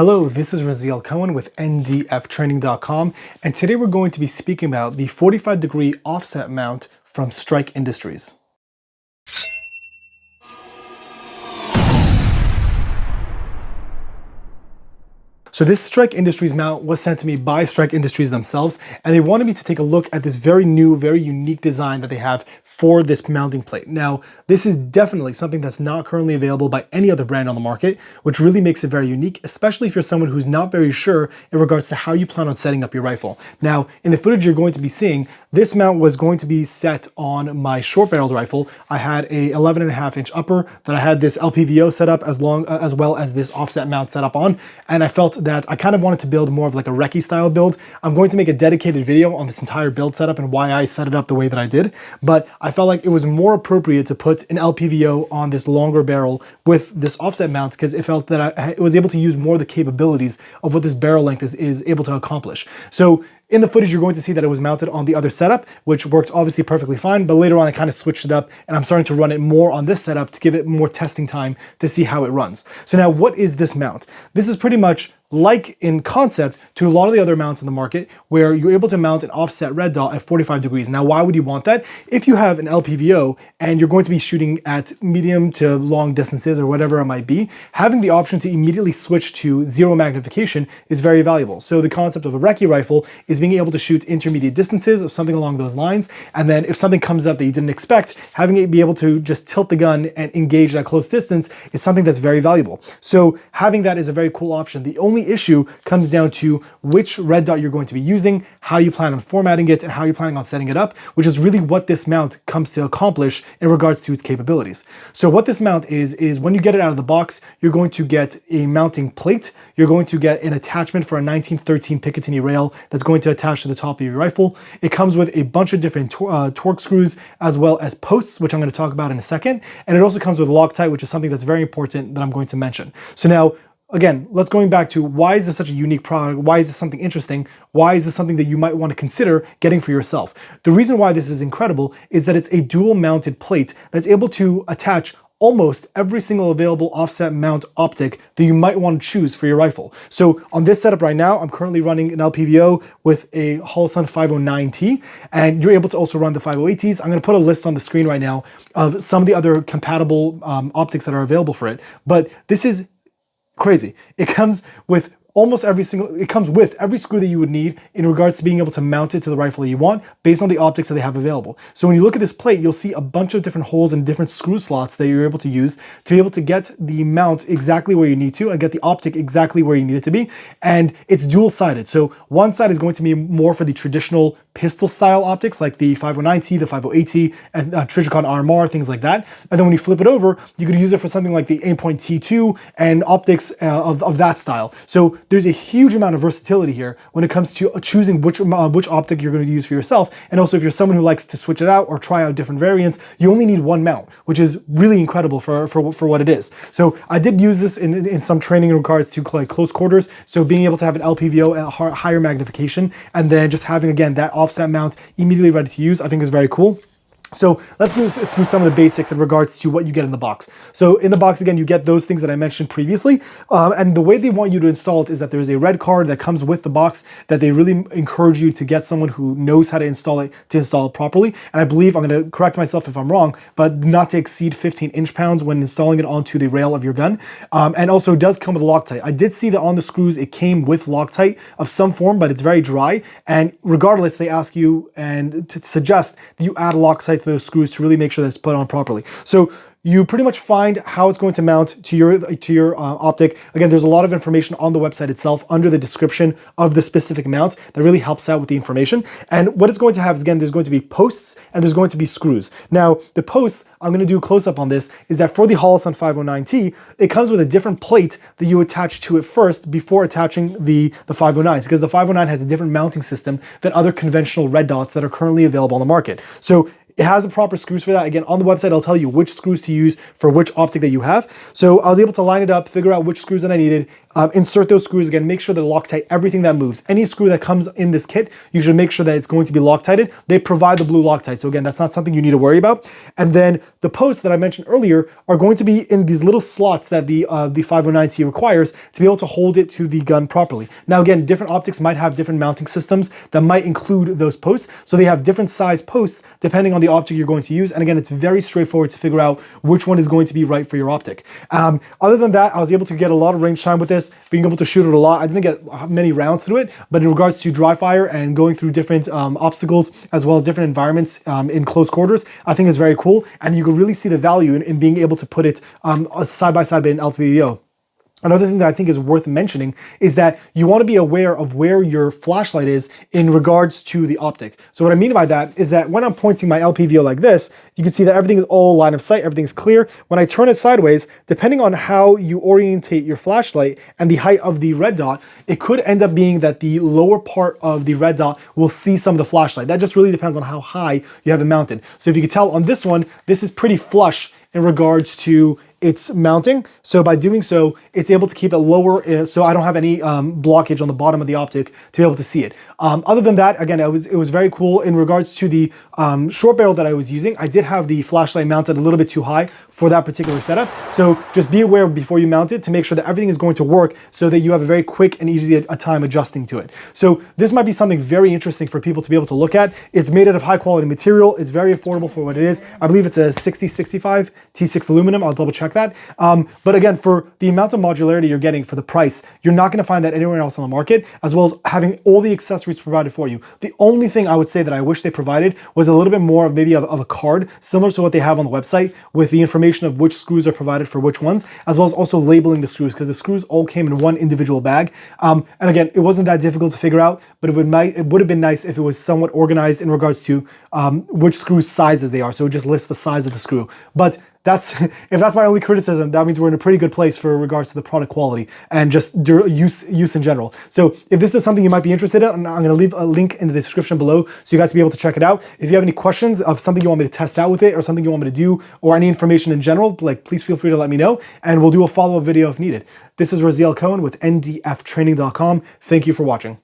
Hello, this is Raziel Cohen with ndftraining.com, and today we're going to be speaking about the 45-degree offset mount from Strike Industries. So this Strike Industries mount was sent to me by Strike Industries themselves, and they wanted me to take a look at this very new, very unique design that they have for this mounting plate. Now, this is definitely something that's not currently available by any other brand on the market, which really makes it very unique, especially if you're someone who's not very sure in regards to how you plan on setting up your rifle. Now, in the footage you're going to be seeing, this mount was going to be set on my short-barreled rifle. I had a 11.5-inch upper that I had this LPVO set up as well as this offset mount set up on, and I felt that I kind of wanted to build more of like a recce style build. I'm going to make a dedicated video on this entire build setup and why I set it up the way that I did, but I felt like it was more appropriate to put an LPVO on this longer barrel with this offset mount because it felt that I was able to use more of the capabilities of what this barrel length is able to accomplish. So in the footage, you're going to see that it was mounted on the other setup, which worked obviously perfectly fine, but later on I kind of switched it up and I'm starting to run it more on this setup to give it more testing time to see how it runs. So now what is this mount? This is pretty much like in concept to a lot of the other mounts in the market where you're able to mount an offset red dot at 45 degrees. Now, why would you want that? If you have an LPVO and you're going to be shooting at medium to long distances or whatever it might be, having the option to immediately switch to zero magnification is very valuable. So the concept of a recce rifle is being able to shoot intermediate distances of something along those lines. And then if something comes up that you didn't expect, having it be able to just tilt the gun and engage at close distance is something that's very valuable. So having that is a very cool option. The only issue comes down to which red dot you're going to be using, how you plan on formatting it, and how you're planning on setting it up, which is really what this mount comes to accomplish in regards to its capabilities. So what this mount is when you get it out of the box, you're going to get a mounting plate, you're going to get an attachment for a 1913 Picatinny rail that's going to attach to the top of your rifle. It comes with a bunch of different torque screws as well as posts, which I'm going to talk about in a second. And it also comes with Loctite, which is something that's very important that I'm going to mention. So now, again, let's going back to why is this such a unique product? Why is this something interesting? Why is this something that you might want to consider getting for yourself? The reason why this is incredible is that it's a dual mounted plate that's able to attach almost every single available offset mount optic that you might want to choose for your rifle. So on this setup right now, I'm currently running an LPVO with a Holosun 509T, and you're able to also run the 508Ts. I'm going to put a list on the screen right now of some of the other compatible optics that are available for it, but this is crazy. It comes with every screw that you would need in regards to being able to mount it to the rifle that you want based on the optics that they have available. So when you look at this plate, you'll see a bunch of different holes and different screw slots that you're able to use to be able to get the mount exactly where you need to and get the optic exactly where you need it to be. And it's dual-sided. So one side is going to be more for the traditional pistol style optics like the 509T, the 508T, and Trijicon RMR, things like that. And then when you flip it over, you could use it for something like the Aimpoint T-2 and optics of that style. So there's a huge amount of versatility here when it comes to choosing which optic you're going to use for yourself. And also if you're someone who likes to switch it out or try out different variants, you only need one mount, which is really incredible for what it is. So I did use this in some training in regards to like close quarters. So being able to have an LPVO at higher magnification and then just having, again, that offset mount immediately ready to use, I think is very cool. So let's move through some of the basics in regards to what you get in the box. So in the box, again, you get those things that I mentioned previously. And the way they want you to install it is that there's a red card that comes with the box that they really encourage you to get someone who knows how to install it properly. And I believe, I'm going to correct myself if I'm wrong, but not to exceed 15 inch-pounds when installing it onto the rail of your gun. And also it does come with Loctite. I did see that on the screws, it came with Loctite of some form, but it's very dry. And regardless, they ask you and to suggest that you add Loctite to those screws to really make sure that it's put on properly. So you pretty much find how it's going to mount to your optic. Again, there's a lot of information on the website itself under the description of the specific mount that really helps out with the information. And what it's going to have is, again, there's going to be posts and there's going to be screws. Now, the posts, I'm going to do a close-up on this, is that for the Holosun 509T, it comes with a different plate that you attach to it first before attaching the 509s, because the 509 has a different mounting system than other conventional red dots that are currently available on the market. So it has the proper screws for that. Again, on the website, I'll tell you which screws to use for which optic that you have. So I was able to line it up, figure out which screws that I needed, insert those screws again, make sure they're Loctite everything that moves. Any screw that comes in this kit, you should make sure that it's going to be Loctited. They provide the blue Loctite. So again, that's not something you need to worry about. And then the posts that I mentioned earlier are going to be in these little slots that the 509T requires to be able to hold it to the gun properly. Now again, different optics might have different mounting systems that might include those posts. So they have different size posts depending on the optic you're going to use. And again, it's very straightforward to figure out which one is going to be right for your optic. Other than that, I was able to get a lot of range time with this, being able to shoot it a lot. I didn't get many rounds through it, but in regards to dry fire and going through different obstacles as well as different environments in close quarters, I think is very cool. And you can really see the value in being able to put it side by side in LPVO. Another thing that I think is worth mentioning is that you want to be aware of where your flashlight is in regards to the optic. So what I mean by that is that when I'm pointing my LPVO like this, you can see that everything is all line of sight, everything's clear. When I turn it sideways, depending on how you orientate your flashlight and the height of the red dot, it could end up being that the lower part of the red dot will see some of the flashlight. That just really depends on how high you have it mounted. So if you can tell on this one, this is pretty flush in regards to its mounting. So by doing so, it's able to keep it lower so I don't have any blockage on the bottom of the optic to be able to see it. Other than that, again, it was very cool. In regards to the short barrel that I was using, I did have the flashlight mounted a little bit too high for that particular setup. So just be aware before you mount it to make sure that everything is going to work so that you have a very quick and easy a time adjusting to it. So this might be something very interesting for people to be able to look at. It's made out of high quality material. It's very affordable for what it is. I believe it's a 6065 T6 aluminum. I'll double check that. But again, for the amount of modularity you're getting for the price, you're not going to find that anywhere else on the market, as well as having all the accessories provided for you. The only thing I would say that I wish they provided was a little bit more of maybe of a card, similar to what they have on the website, with the information of which screws are provided for which ones, as well as also labeling the screws, because the screws all came in one individual bag. And again, it wasn't that difficult to figure out, but it would have been nice if it was somewhat organized in regards to which screw sizes they are. So it would just list the size of the screw. But if that's my only criticism, that means we're in a pretty good place for regards to the product quality and just use in general. So if this is something you might be interested in, I'm going to leave a link in the description below so you guys can be able to check it out. If you have any questions of something you want me to test out with it or something you want me to do or any information in general, please feel free to let me know and we'll do a follow-up video if needed. This is Raziel Cohen with ndftraining.com. Thank you for watching.